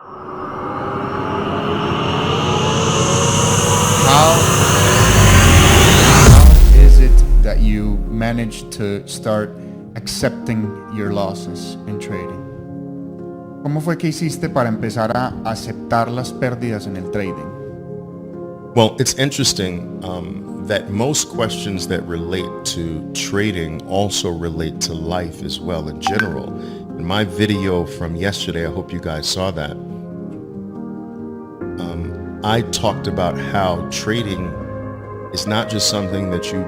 How is it that you managed to start accepting your losses in trading? ¿Cómo fue que hiciste para empezar a aceptar las pérdidas en el trading? Well, it's interesting that most questions that relate to trading also relate to life as well in general. In my video from yesterday, I hope you guys saw that, I talked about how trading is not just something that you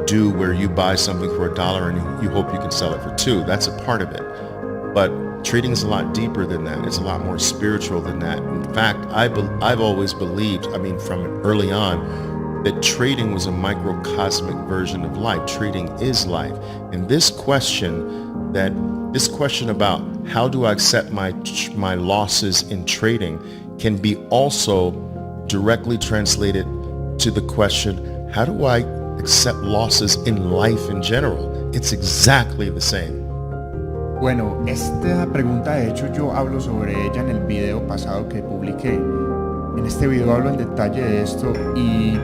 do where you buy something for $1 and you hope you can sell it for $2. That's a part of it. But trading is a lot deeper than that. It's a lot more spiritual than that. In fact, I've always believed, from early on, that trading was a microcosmic version of life. Trading is life. And this question about how do I accept my losses in trading can be also directly translated to the question, how do I accept losses in life in general? It's exactly the same. Bueno, esta pregunta de hecho yo hablo sobre ella en el video pasado que publiqué. En este video hablo en detalle de esto y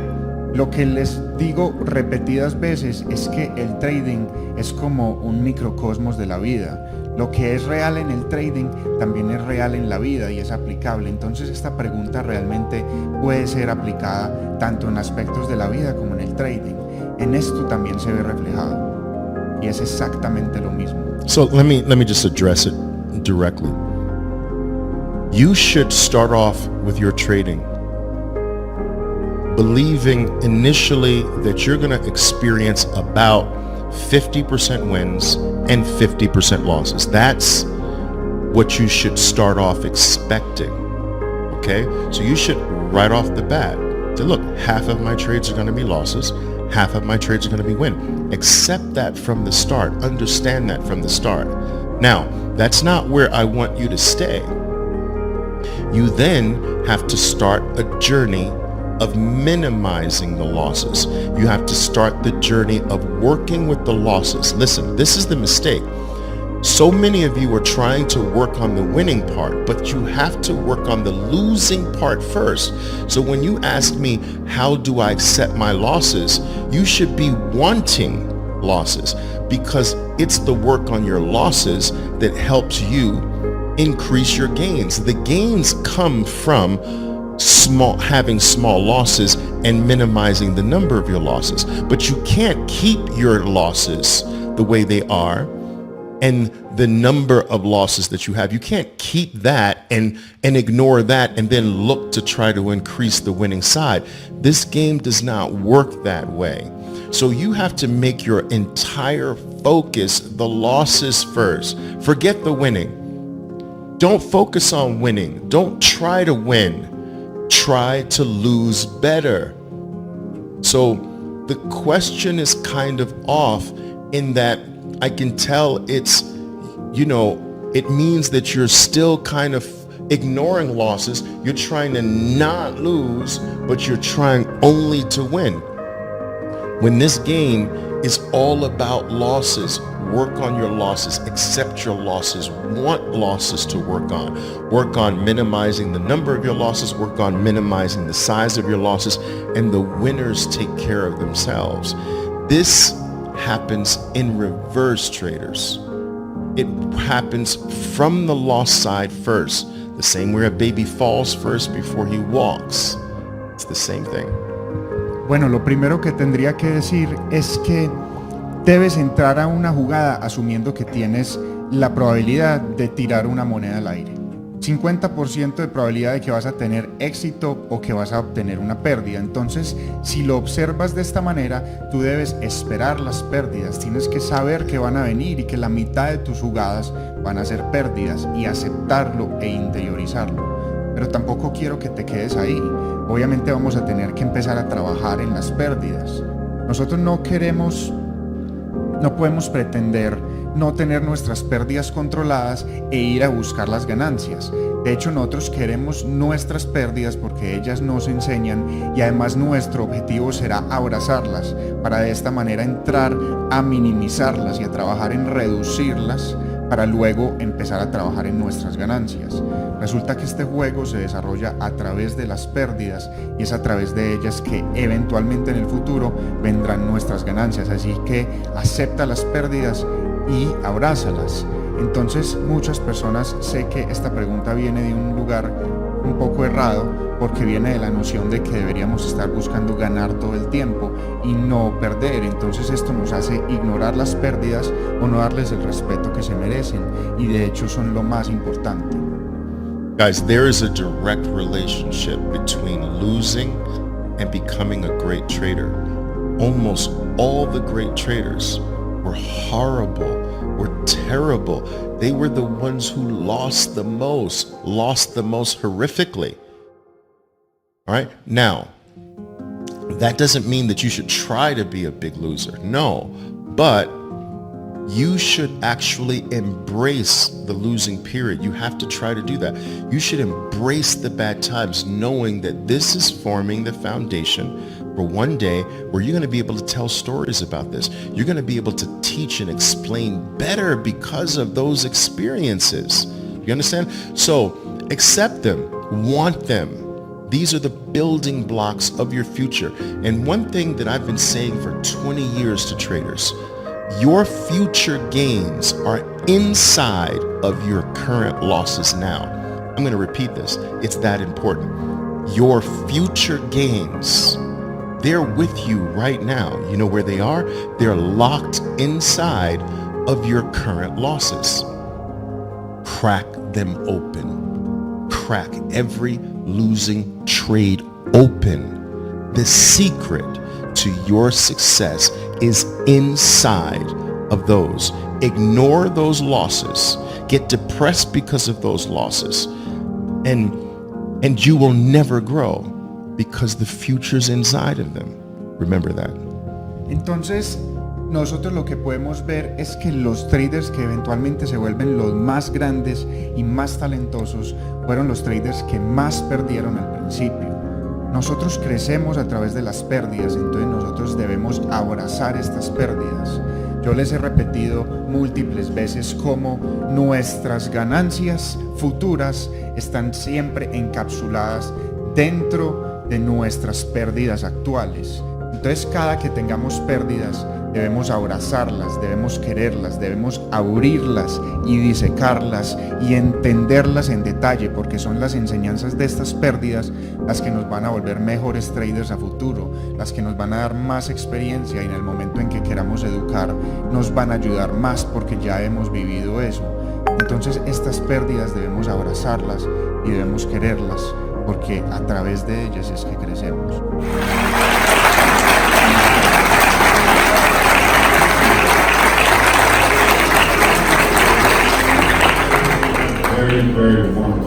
lo que les digo repetidas veces es que el trading es como un microcosmos de la vida. Lo que es real en el trading también es real en la vida y es aplicable. Entonces esta pregunta realmente puede ser aplicada tanto en aspectos de la vida como en el trading. En esto también se ve reflejado y es exactamente lo mismo. So let me just address it directly. You should start off with your trading believing initially that you're going to experience about 50% wins and 50% losses. That's what you should start off expecting. Okay? So you should right off the bat say, look, half of my trades are going to be losses, half of my trades are going to be win. Accept that from the start. Understand that from the start. Now, that's not where I want you to stay. You then have to start a journey of minimizing the losses. You have to start the journey of working with the losses. Listen, this is the mistake. So many of you are trying to work on the winning part, but you have to work on the losing part first. So when you ask me, how do I accept my losses? You should be wanting losses because it's the work on your losses that helps you increase your gains. The gains come from having small losses and minimizing the number of your losses. But you can't keep your losses the way they are and the number of losses that you have. You can't keep that and ignore that and then look to try to increase the winning side. This game does not work that way. So you have to make your entire focus the losses first. Forget the winning. Don't focus on winning. Don't try to win. Try to lose better. So the question is kind of off in that I can tell it's, it means that you're still kind of ignoring losses. You're trying to not lose, but you're trying only to win. When this game is all about losses, work on your losses, accept your losses, want losses to work on minimizing the number of your losses, work on minimizing the size of your losses, and the winners take care of themselves. This happens in reverse, traders. It happens from the loss side first, the same way a baby falls first before he walks. It's the same thing. Bueno, lo primero que tendría que decir es que debes entrar a una jugada asumiendo que tienes la probabilidad de tirar una moneda al aire. 50% de probabilidad de que vas a tener éxito o que vas a obtener una pérdida. Entonces, si lo observas de esta manera, tú debes esperar las pérdidas. Tienes que saber que van a venir y que la mitad de tus jugadas van a ser pérdidas y aceptarlo e interiorizarlo. Pero tampoco quiero que te quedes ahí. Obviamente vamos a tener que empezar a trabajar en las pérdidas. Nosotros no podemos pretender no tener nuestras pérdidas controladas e ir a buscar las ganancias. De hecho, nosotros queremos nuestras pérdidas porque ellas nos enseñan y además nuestro objetivo será abrazarlas para de esta manera entrar a minimizarlas y a trabajar en reducirlas para luego empezar a trabajar en nuestras ganancias. Resulta que este juego se desarrolla a través de las pérdidas y es a través de ellas que eventualmente en el futuro vendrán nuestras ganancias. Así que acepta las pérdidas y abrázalas. Entonces muchas personas, sé que esta pregunta viene de un lugar un poco errado, porque viene de la noción de que deberíamos estar buscando ganar todo el tiempo y no perder. Entonces esto nos hace ignorar las pérdidas o no darles el respeto que se merecen, y de hecho son lo más importante. Guys, there is a direct relationship between losing and becoming a great trader. Almost all the great traders were horrible, were terrible. They were the ones who lost the most horrifically. All right, now, that doesn't mean that you should try to be a big loser. No, but you should actually embrace the losing period. You have to try to do that. You should embrace the bad times, knowing that this is forming the foundation for one day where you're going to be able to tell stories about this. You're going to be able to teach and explain better because of those experiences. You understand? So accept them, want them. These are the building blocks of your future. And one thing that I've been saying for 20 years to traders, your future gains are inside of your current losses now. I'm going to repeat this. It's that important. Your future gains, they're with you right now. You know where they are? They're locked inside of your current losses. Crack them open. Crack every losing trade open. The secret to your success is inside of those. Ignore those losses. Get depressed because of those losses. And you will never grow because the future's inside of them. Remember that. Entonces, nosotros lo que podemos ver es que los traders que eventualmente se vuelven los más grandes y más talentosos fueron los traders que más perdieron al principio. Nosotros crecemos a través de las pérdidas, entonces nosotros debemos abrazar estas pérdidas. Yo les he repetido múltiples veces cómo nuestras ganancias futuras están siempre encapsuladas dentro de nuestras pérdidas actuales. Entonces cada que tengamos pérdidas debemos abrazarlas, debemos quererlas, debemos abrirlas y disecarlas y entenderlas en detalle, porque son las enseñanzas de estas pérdidas las que nos van a volver mejores traders a futuro, las que nos van a dar más experiencia, y en el momento en que queramos educar nos van a ayudar más porque ya hemos vivido eso. Entonces estas pérdidas debemos abrazarlas y debemos quererlas, porque a través de ellas es que crecemos. Very, very informative.